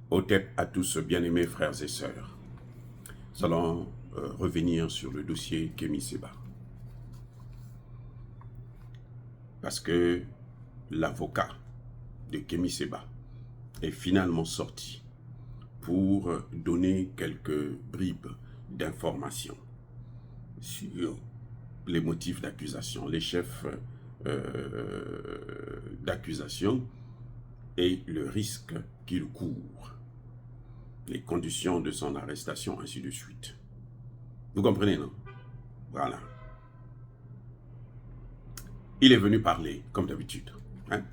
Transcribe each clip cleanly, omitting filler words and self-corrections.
Hotep à tous, bien-aimés frères et sœurs. Nous allons revenir sur le dossier Kémy Séba. Parce que l'avocat de Kémy Séba est finalement sorti pour donner quelques bribes d'informations sur les motifs d'accusation, les chefs d'accusation et le risque qu'il court, les conditions de son arrestation, ainsi de suite. Vous comprenez, non? Voilà. Il est venu parler, comme d'habitude. Hein?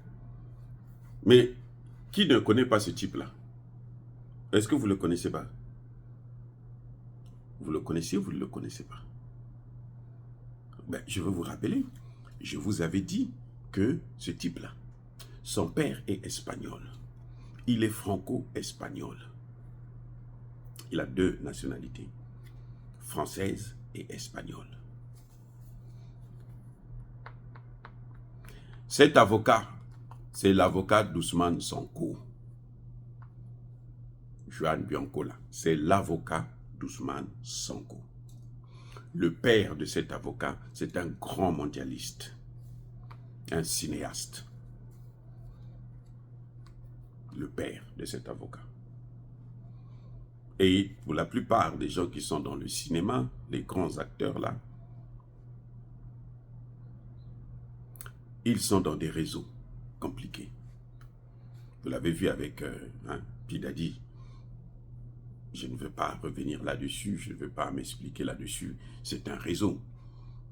Mais qui ne connaît pas ce type-là? Est-ce que vous le connaissez pas? Vous le connaissez ou vous ne le connaissez pas? Ben, je veux vous rappeler, je vous avais dit que ce type-là, son père est espagnol. Il est franco-espagnol. Il a deux nationalités, française et espagnole. Cet avocat, c'est l'avocat d'Ousmane Sonko. Juan Biancola, c'est l'avocat d'Ousmane Sonko. Le père de cet avocat, c'est un grand mondialiste, un cinéaste. Le père de cet avocat. Et pour la plupart des gens qui sont dans le cinéma, les grands acteurs là, ils sont dans des réseaux compliqués. Vous l'avez vu avec P. Diddy. Je ne veux pas revenir là-dessus, je ne veux pas m'expliquer là-dessus. C'est un réseau.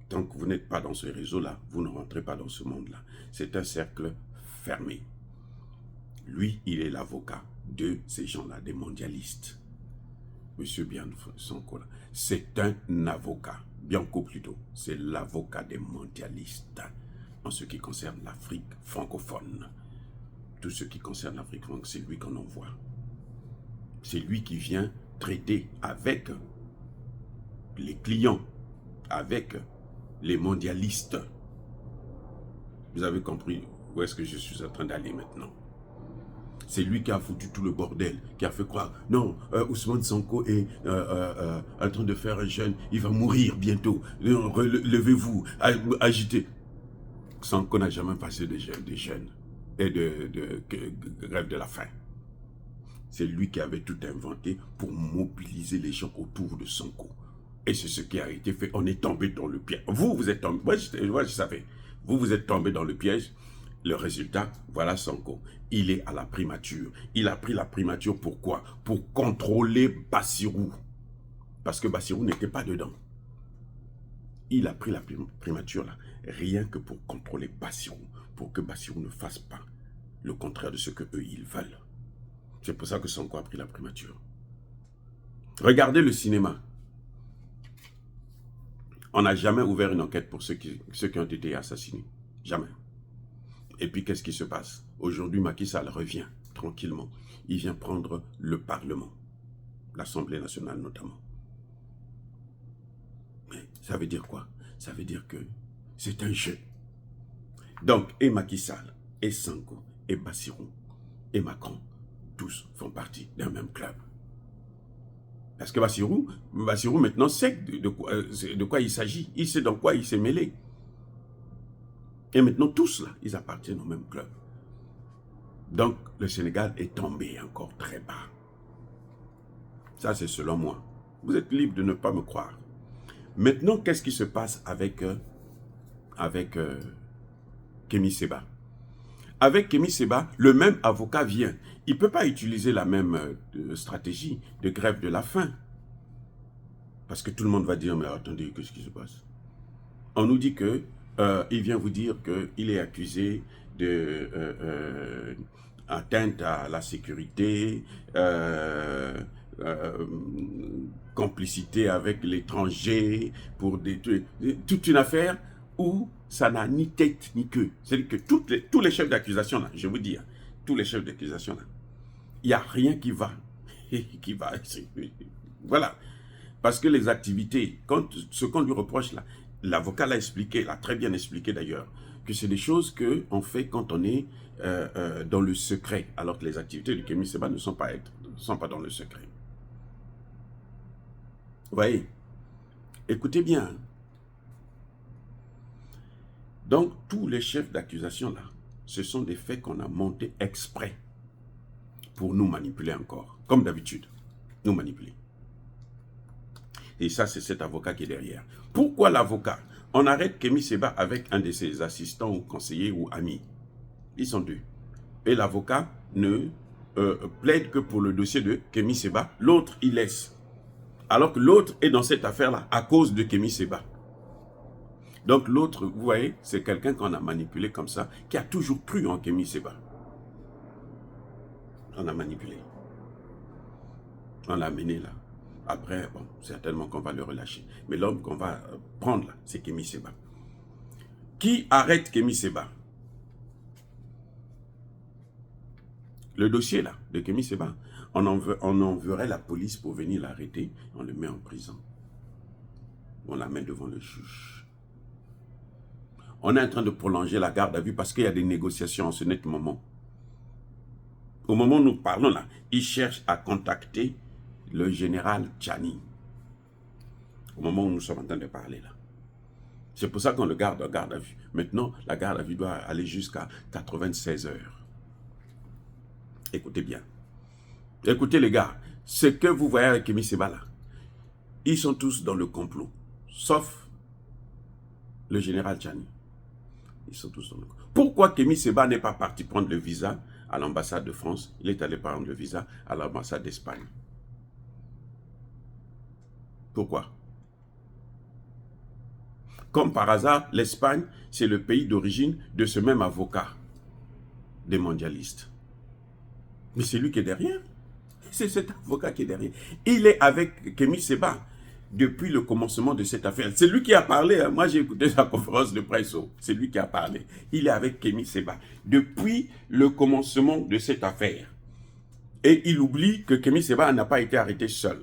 Tant que vous n'êtes pas dans ce réseau-là, vous ne rentrez pas dans ce monde-là. C'est un cercle fermé. Lui, il est l'avocat de ces gens-là, des mondialistes. Monsieur Sonko, c'est un avocat, Bianco plutôt, c'est l'avocat des mondialistes en ce qui concerne l'Afrique francophone. Tout ce qui concerne l'Afrique francophone, c'est lui qu'on envoie. C'est lui qui vient traiter avec les clients, avec les mondialistes. Vous avez compris où est-ce que je suis en train d'aller maintenant? C'est lui qui a foutu tout le bordel, qui a fait croire, non, Ousmane Sonko est en train de faire un jeûne, il va mourir bientôt, levez-vous, agitez. Sonko n'a jamais passé de jeûne et de grève de la faim. C'est lui qui avait tout inventé pour mobiliser les gens autour de Sonko. Et c'est ce qui a été fait. On est tombé dans le piège. Vous êtes tombé. Moi, je savais. Vous êtes tombé dans le piège. Le résultat, voilà Sonko. Il est à la primature. Il a pris la primature pourquoi? Pour contrôler Bassirou. Parce que Bassirou n'était pas dedans. Il a pris la primature là, rien que pour contrôler Bassirou. Pour que Bassirou ne fasse pas le contraire de ce que eux ils veulent. C'est pour ça que Sonko a pris la primature. Regardez le cinéma. On n'a jamais ouvert une enquête pour ceux qui ont été assassinés. Jamais. Et puis, qu'est-ce qui se passe? Aujourd'hui, Macky Sall revient tranquillement. Il vient prendre le Parlement. L'Assemblée nationale notamment. Mais ça veut dire quoi? Ça veut dire que c'est un jeu. Donc, et Macky Sall, et Sonko, et Bassirou, et Macron, tous font partie d'un même club. Parce que Bassirou maintenant sait de quoi il s'agit. Il sait dans quoi il s'est mêlé. Et maintenant, tous là, ils appartiennent au même club. Donc, le Sénégal est tombé encore très bas. Ça, c'est selon moi. Vous êtes libre de ne pas me croire. Maintenant, qu'est-ce qui se passe avec Kémy Séba? Avec Kémy Séba, le même avocat vient. Il ne peut pas utiliser la même stratégie de grève de la faim. Parce que tout le monde va dire, mais attendez, qu'est-ce qui se passe? On nous dit que il vient vous dire qu'il est accusé de atteinte à la sécurité, complicité avec l'étranger, pour toute une affaire où ça n'a ni tête ni queue. C'est-à-dire que tous les chefs d'accusation, là, je vous dis, hein, tous les chefs d'accusation, là, il n'y a rien qui va. Voilà. Parce que les activités, ce qu'on lui reproche là, l'avocat l'a expliqué, l'a très bien expliqué d'ailleurs, que c'est des choses qu'on fait quand on est dans le secret, alors que les activités du Kémy Séba ne sont pas sont pas dans le secret. Vous voyez? Écoutez bien. Donc, tous les chefs d'accusation là, ce sont des faits qu'on a montés exprès pour nous manipuler encore, comme d'habitude, nous manipuler. Et ça, c'est cet avocat qui est derrière. Pourquoi l'avocat? On arrête Kémy Séba avec un de ses assistants ou conseillers ou amis. Ils sont deux. Et l'avocat ne plaide que pour le dossier de Kémy Séba. L'autre, il laisse. Alors que l'autre est dans cette affaire-là à cause de Kémy Séba. Donc l'autre, vous voyez, c'est quelqu'un qu'on a manipulé comme ça, qui a toujours cru en Kémy Séba. On a manipulé. On l'a amené là. Après, bon, certainement qu'on va le relâcher. Mais l'homme qu'on va prendre là, c'est Kémy Séba. Qui arrête Kémy Séba? Le dossier là, de Kémy Séba, on enverrait la police pour venir l'arrêter, on le met en prison. On l'amène devant le juge. On est en train de prolonger la garde à vue parce qu'il y a des négociations en ce net moment. Au moment où nous parlons là, ils cherchent à contacter le général Tchani. Au moment où nous sommes en train de parler là. C'est pour ça qu'on le garde en garde à vue. Maintenant, la garde à vue doit aller jusqu'à 96 heures. Écoutez bien. Écoutez les gars, ce que vous voyez avec Kémy Séba là, ils sont tous dans le complot. Sauf le général Tchani. Ils sont tous dans le complot. Pourquoi Kémy Séba n'est pas parti prendre le visa à l'ambassade de France? Il est allé prendre le visa à l'ambassade d'Espagne. Pourquoi? Comme par hasard, l'Espagne, c'est le pays d'origine de ce même avocat des mondialistes. Mais c'est lui qui est derrière. C'est cet avocat qui est derrière. Il est avec Kémy Séba depuis le commencement de cette affaire. C'est lui qui a parlé. Hein. Moi, j'ai écouté sa conférence de presse. C'est lui qui a parlé. Il est avec Kémy Séba depuis le commencement de cette affaire. Et il oublie que Kémy Séba n'a pas été arrêté seul.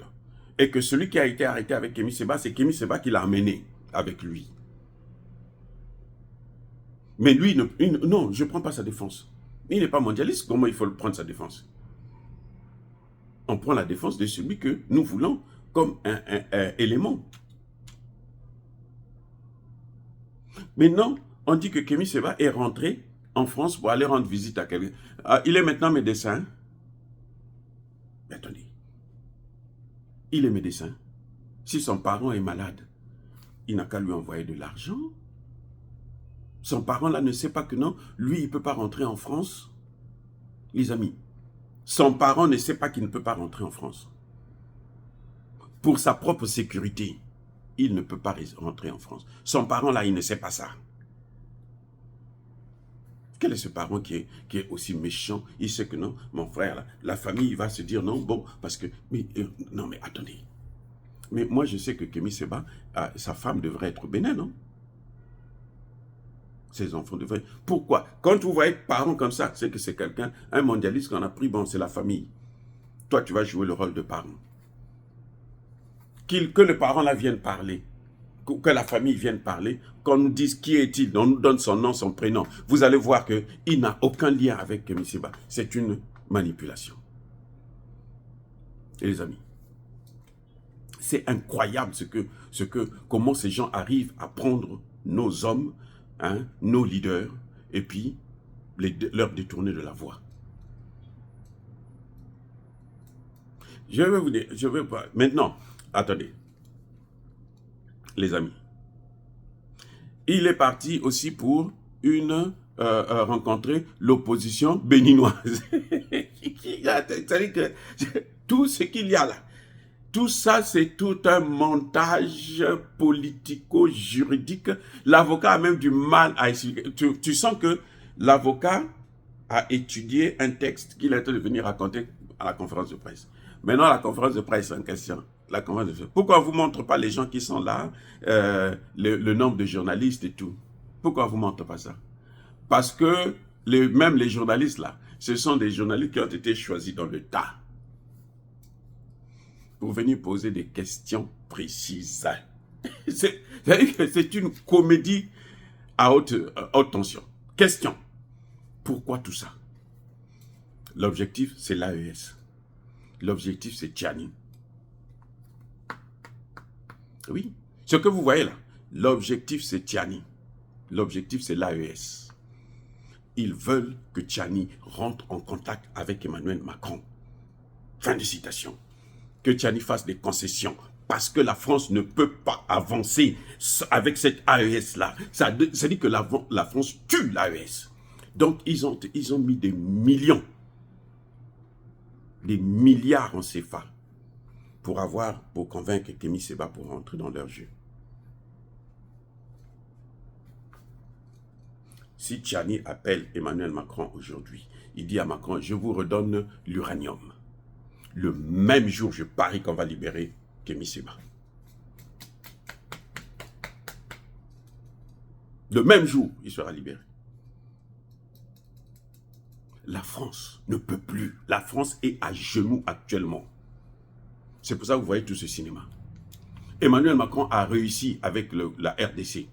Et que celui qui a été arrêté avec Kémy Séba, c'est Kémy Séba qui l'a amené avec lui. Mais lui, non, je ne prends pas sa défense. Il n'est pas mondialiste, comment il faut prendre sa défense? On prend la défense de celui que nous voulons comme un élément. Maintenant, on dit que Kémy Séba est rentré en France pour aller rendre visite à quelqu'un. Il est maintenant médecin. Mais attendez. Il est médecin. Si son parent est malade, il n'a qu'à lui envoyer de l'argent. Son parent là ne sait pas que non, lui il ne peut pas rentrer en France. Les amis, son parent ne sait pas qu'il ne peut pas rentrer en France. Pour sa propre sécurité, il ne peut pas rentrer en France. Son parent là, il ne sait pas ça. Quel est ce parent qui est aussi méchant? Il sait que non, mon frère là, la famille va se dire non, bon, parce que, mais, non mais attendez. Mais moi je sais que Kémy Séba, sa femme devrait être bénin, non? Ses enfants devraient... Pourquoi? Quand vous voyez parents comme ça, c'est que c'est quelqu'un, un mondialiste qu'on a pris, bon, c'est la famille. Toi, tu vas jouer le rôle de parent. Que le parent là vienne parler, que la famille vienne parler, qu'on nous dise qui est-il, on nous donne son nom, son prénom. Vous allez voir qu'il n'a aucun lien avec Kémy Séba. C'est une manipulation. Et les amis, c'est incroyable comment ces gens arrivent à prendre nos hommes, hein, nos leaders, et puis leur détourner de la voie. Je vais vous dire, maintenant, attendez, les amis, il est parti aussi pour rencontrer l'opposition béninoise. C'est-à-dire que tout ce qu'il y a là, tout ça, c'est tout un montage politico-juridique. L'avocat a même du mal à expliquer. Tu sens que l'avocat a étudié un texte qu'il est en train de venir raconter à la conférence de presse. Maintenant, la conférence de presse en question. Pourquoi on ne vous montre pas les gens qui sont là, le nombre de journalistes et tout? Pourquoi on ne vous montre pas ça? Parce que même les journalistes là, ce sont des journalistes qui ont été choisis dans le tas pour venir poser des questions précises. C'est une comédie à haute tension. Question. Pourquoi tout ça? L'objectif, c'est l'AES. L'objectif, c'est Tchani. Oui. Ce que vous voyez là, l'objectif, c'est Tchani. L'objectif, c'est l'AES. Ils veulent que Tchani rentre en contact avec Emmanuel Macron. Fin de citation. Que Tchani fasse des concessions. Parce que la France ne peut pas avancer avec cette AES-là. Ça dit que la France tue l'AES. Donc, ils ont mis des millions, des milliards en CFA pour convaincre Kémy Séba pour rentrer dans leur jeu. Si Tchani appelle Emmanuel Macron aujourd'hui, il dit à Macron, je vous redonne l'uranium. Le même jour, je parie qu'on va libérer Kémy Séba. Le même jour, il sera libéré. La France ne peut plus. La France est à genoux actuellement. C'est pour ça que vous voyez tout ce cinéma. Emmanuel Macron a réussi avec la RDC.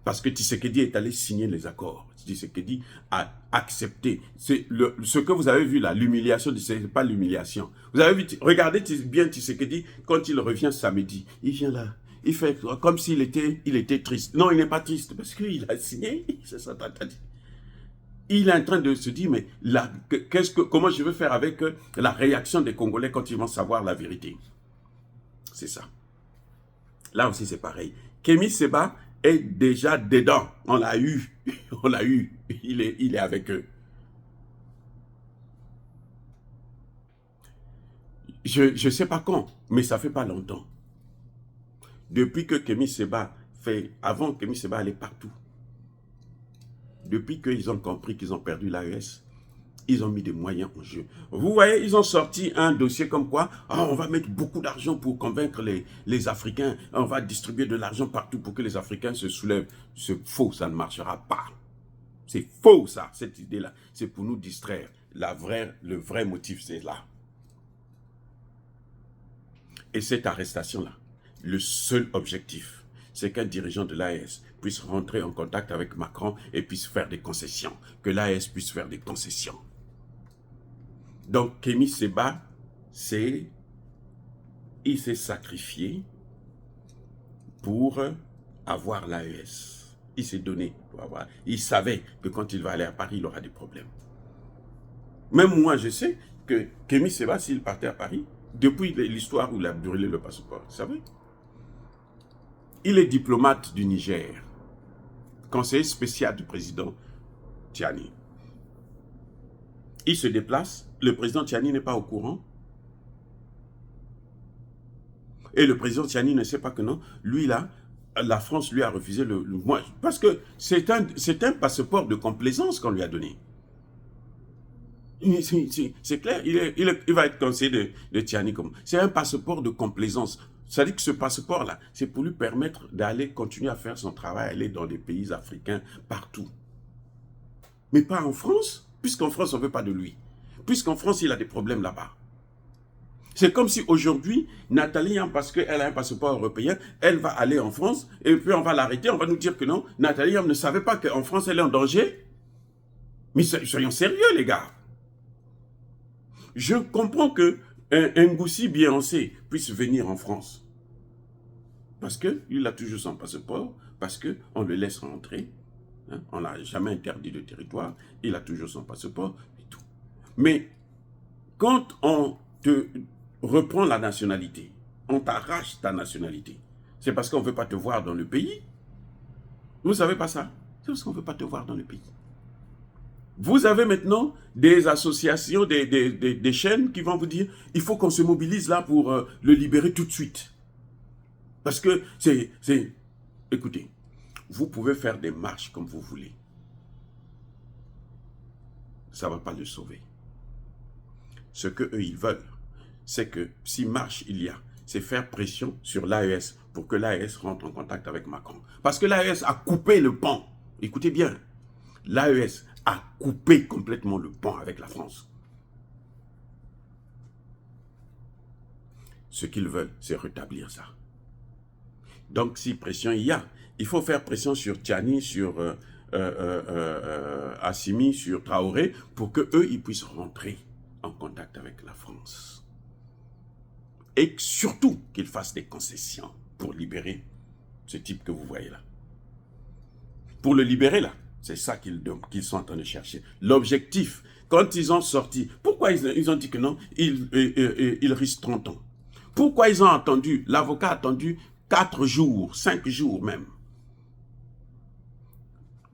Parce que Tshisekedi est allé signer les accords. Tshisekedi a accepté. Ce que vous avez vu là, l'humiliation, ce n'est pas l'humiliation. Vous avez vu, regardez bien Tshisekedi, quand il revient samedi, il vient là. Il fait comme s'il était triste. Non, il n'est pas triste parce qu'il a signé. C'est ça, il est en train de se dire, mais là, comment je vais faire avec la réaction des Congolais quand ils vont savoir la vérité? C'est ça. Là aussi, c'est pareil. Kémy Séba est déjà dedans. On l'a eu. On l'a eu. Il est avec eux. Je ne sais pas quand, mais ça fait pas longtemps. Depuis que Kémy Séba fait... Avant, Kémy Séba allait partout. Depuis qu'ils ont compris qu'ils ont perdu l'AES, ils ont mis des moyens en jeu. Vous voyez, ils ont sorti un dossier comme quoi, on va mettre beaucoup d'argent pour convaincre les Africains, on va distribuer de l'argent partout pour que les Africains se soulèvent. C'est faux, ça ne marchera pas. C'est faux ça, cette idée-là. C'est pour nous distraire. Le vrai motif, c'est là. Et cette arrestation-là, le seul objectif, c'est qu'un dirigeant de l'AES puisse rentrer en contact avec Macron et puisse faire des concessions. Que l'AES puisse faire des concessions. Donc, Kémy Séba, il s'est sacrifié pour avoir l'AES. Il s'est donné pour avoir. Il savait que quand il va aller à Paris, il aura des problèmes. Même moi, je sais que Kémy Séba, s'il partait à Paris, depuis l'histoire où il a brûlé le passeport, vous savez, il est diplomate du Niger, conseiller spécial du président Tchani. Il se déplace, le président Tchani n'est pas au courant. Et le président Tchani ne sait pas que non, lui là, la France lui a refusé le mois. Parce que c'est un passeport de complaisance qu'on lui a donné. C'est clair, il va être conseiller de Tchani comme. C'est un passeport de complaisance. Ça dit que ce passeport-là, c'est pour lui permettre d'aller continuer à faire son travail, aller dans des pays africains, partout. Mais pas en France, puisqu'en France, on ne veut pas de lui. Puisqu'en France, il a des problèmes là-bas. C'est comme si aujourd'hui, Nathalie, parce qu'elle a un passeport européen, elle va aller en France, et puis on va l'arrêter, on va nous dire que non, Nathalie ne savait pas qu'en France, elle est en danger. Mais soyons sérieux, les gars. Je comprends que un Ngoussi Biancé puisse venir en France. Parce qu'il a toujours son passeport, parce qu'on le laisse rentrer. Hein, on n'a jamais interdit le territoire, il a toujours son passeport et tout. Mais quand on te reprend la nationalité, on t'arrache ta nationalité, c'est parce qu'on ne veut pas te voir dans le pays. Vous ne savez pas ça? C'est parce qu'on ne veut pas te voir dans le pays. Vous avez maintenant des associations, des chaînes qui vont vous dire il faut qu'on se mobilise là pour le libérer tout de suite. Parce que écoutez, vous pouvez faire des marches comme vous voulez. Ça ne va pas le sauver. Ce qu'eux, ils veulent, c'est que si marche il y a, c'est faire pression sur l'AES pour que l'AES rentre en contact avec Macron. Parce que l'AES a coupé le pont. Écoutez bien, l'AES a coupé complètement le pont avec la France. Ce qu'ils veulent, c'est rétablir ça. Donc, si pression il y a, il faut faire pression sur Tchani, sur Assimi, sur Traoré, pour qu'eux, ils puissent rentrer en contact avec la France. et surtout qu'il fasse des concessions pour libérer ce type que vous voyez là. Pour le libérer là, c'est ça qu'ils sont en train de chercher. L'objectif, quand ils ont sorti, pourquoi ils ont dit que non, il risque 30 ans. Pourquoi ils ont attendu, l'avocat a attendu 4 jours, 5 jours même,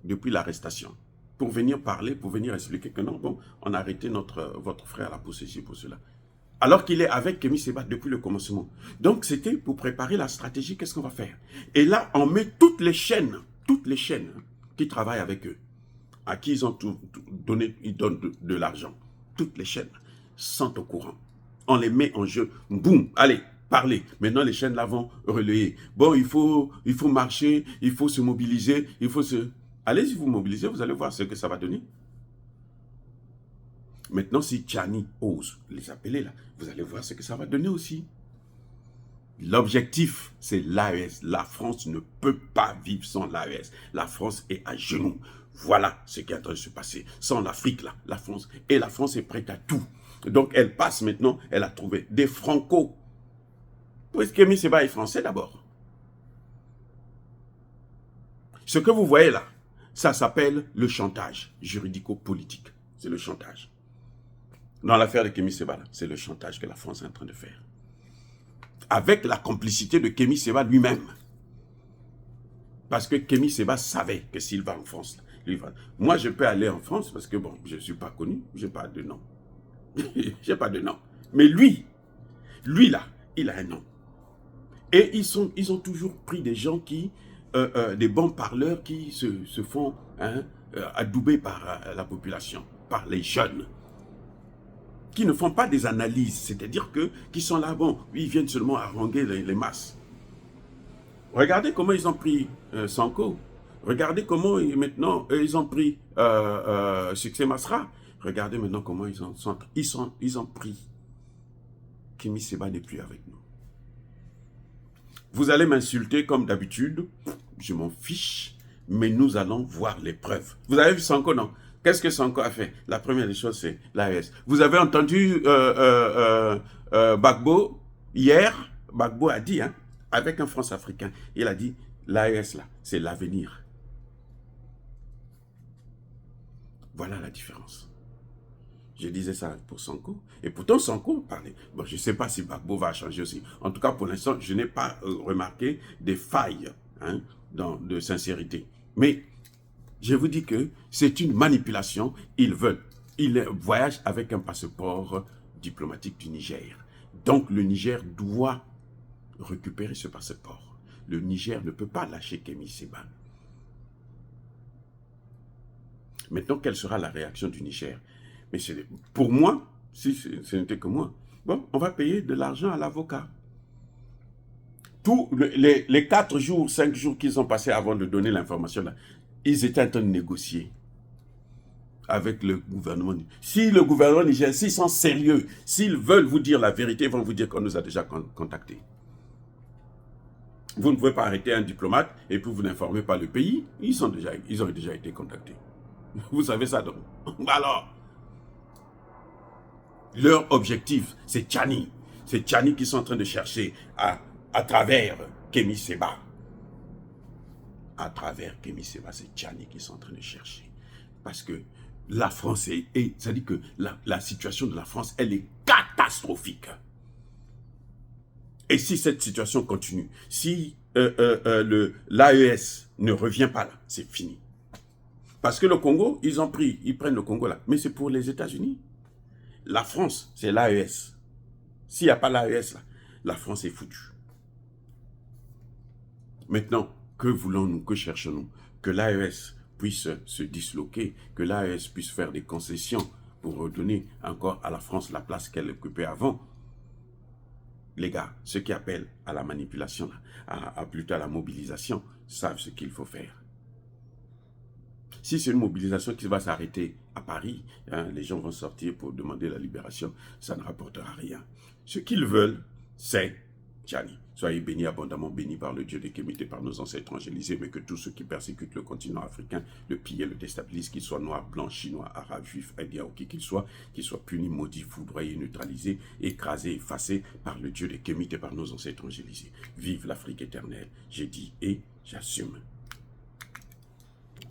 depuis l'arrestation, pour venir parler, pour venir expliquer que non, bon, on a arrêté votre frère là pour ceci, pour cela. Alors qu'il est avec Kémy Séba depuis le commencement. Donc c'était pour préparer la stratégie, qu'est-ce qu'on va faire? Et là, on met toutes les chaînes qui travaillent avec eux, à qui ils ont donné, ils donnent de l'argent. Toutes les chaînes sont au courant. On les met en jeu. Boum, allez, parlez. Maintenant, les chaînes là vont relayer. Bon, il faut marcher, il faut se mobiliser, il faut se... Allez-y vous mobiliser, vous allez voir ce que ça va donner. Maintenant, si Tchani ose les appeler là, vous allez voir ce que ça va donner aussi. L'objectif, c'est l'AES. La France ne peut pas vivre sans l'AES. La France est à genoux. Voilà ce qui est en train de se passer. Sans l'Afrique, là, la France. Et la France est prête à tout. Donc, elle passe maintenant, elle a trouvé des Franco. Puisque Kémy Séba est français d'abord. Ce que vous voyez là, ça s'appelle le chantage juridico-politique. C'est le chantage. Dans l'affaire de Kémy Séba, c'est le chantage que la France est en train de faire. Avec la complicité de Kémy Séba lui-même. Parce que Kémy Séba savait que s'il va en France, lui va... Moi, je peux aller en France parce que, bon, je ne suis pas connu, je n'ai pas de nom. J'ai pas de nom. Mais lui là, il a un nom. Et ils ont toujours pris des gens qui, des bons parleurs qui se font adouber par la population, par les jeunes, qui ne font pas des analyses, c'est-à-dire qui sont là, bon, ils viennent seulement haranguer les masses. Regardez comment ils ont pris Sanko. Regardez comment maintenant ils ont pris Succès Masra. Regardez maintenant comment ils ont pris Kémy Séba n'est plus avec nous. Vous allez m'insulter comme d'habitude, je m'en fiche, mais nous allons voir les preuves. Vous avez vu Sanko, non? Qu'est-ce que Sanko a fait? La première des choses, c'est l'AES. Vous avez entendu Gbagbo hier? Gbagbo a dit, hein, avec un France-Africain, il a dit, l'AES là, c'est l'avenir. Voilà la différence. Je disais ça pour Sanko. Et pourtant, Sanko parlait. Bon, je ne sais pas si Gbagbo va changer aussi. En tout cas, pour l'instant, je n'ai pas remarqué des failles de sincérité. Mais je vous dis que c'est une manipulation. Ils voyagent avec un passeport diplomatique du Niger. Donc, le Niger doit récupérer ce passeport. Le Niger ne peut pas lâcher Kémy Séba. Maintenant, quelle sera la réaction du Niger? Mais pour moi, si ce n'était que moi, bon, on va payer de l'argent à l'avocat. Tous les 4 jours, 5 jours qu'ils ont passés avant de donner l'information, ils étaient en train de négocier avec le gouvernement. Si le gouvernement nigérien, s'ils sont sérieux, s'ils veulent vous dire la vérité, ils vont vous dire qu'on nous a déjà contactés. Vous ne pouvez pas arrêter un diplomate et puis vous n'informez pas le pays. Ils ont déjà été contactés. Vous savez ça donc. Alors, leur objectif, c'est Tchani. C'est Tchani qui sont en train de chercher à travers Kémy Séba. À travers Kémy Séba, c'est Tchani qui sont en train de chercher. Parce que la France c'est-à-dire que la situation de la France, elle est catastrophique. Et si cette situation continue, si l'AES ne revient pas là, c'est fini. Parce que le Congo, ils prennent le Congo là. Mais c'est pour les États-Unis. La France, c'est l'AES. S'il n'y a pas l'AES là, la France est foutue. Maintenant, que voulons-nous, que cherchons-nous? Que l'AES puisse se disloquer, que l'AES puisse faire des concessions pour redonner encore à la France la place qu'elle occupait avant. Les gars, ceux qui appellent à la manipulation, plutôt à la mobilisation, savent ce qu'il faut faire. Si c'est une mobilisation qui va s'arrêter à Paris, les gens vont sortir pour demander la libération, ça ne rapportera rien. Ce qu'ils veulent, c'est Tchani. Soyez bénis, abondamment bénis par le Dieu des Kémites et par nos ancêtres angélisés, mais que tous ceux qui persécutent le continent africain, le pillent et le déstabilisent, qu'ils soient noirs, blancs, chinois, arabes, juifs, indiens ou qui qu'ils soient punis, maudits, foudroyés, neutralisés, écrasés, effacés par le Dieu des Kémites et par nos ancêtres angélisés. Vive l'Afrique éternelle. J'ai dit et j'assume.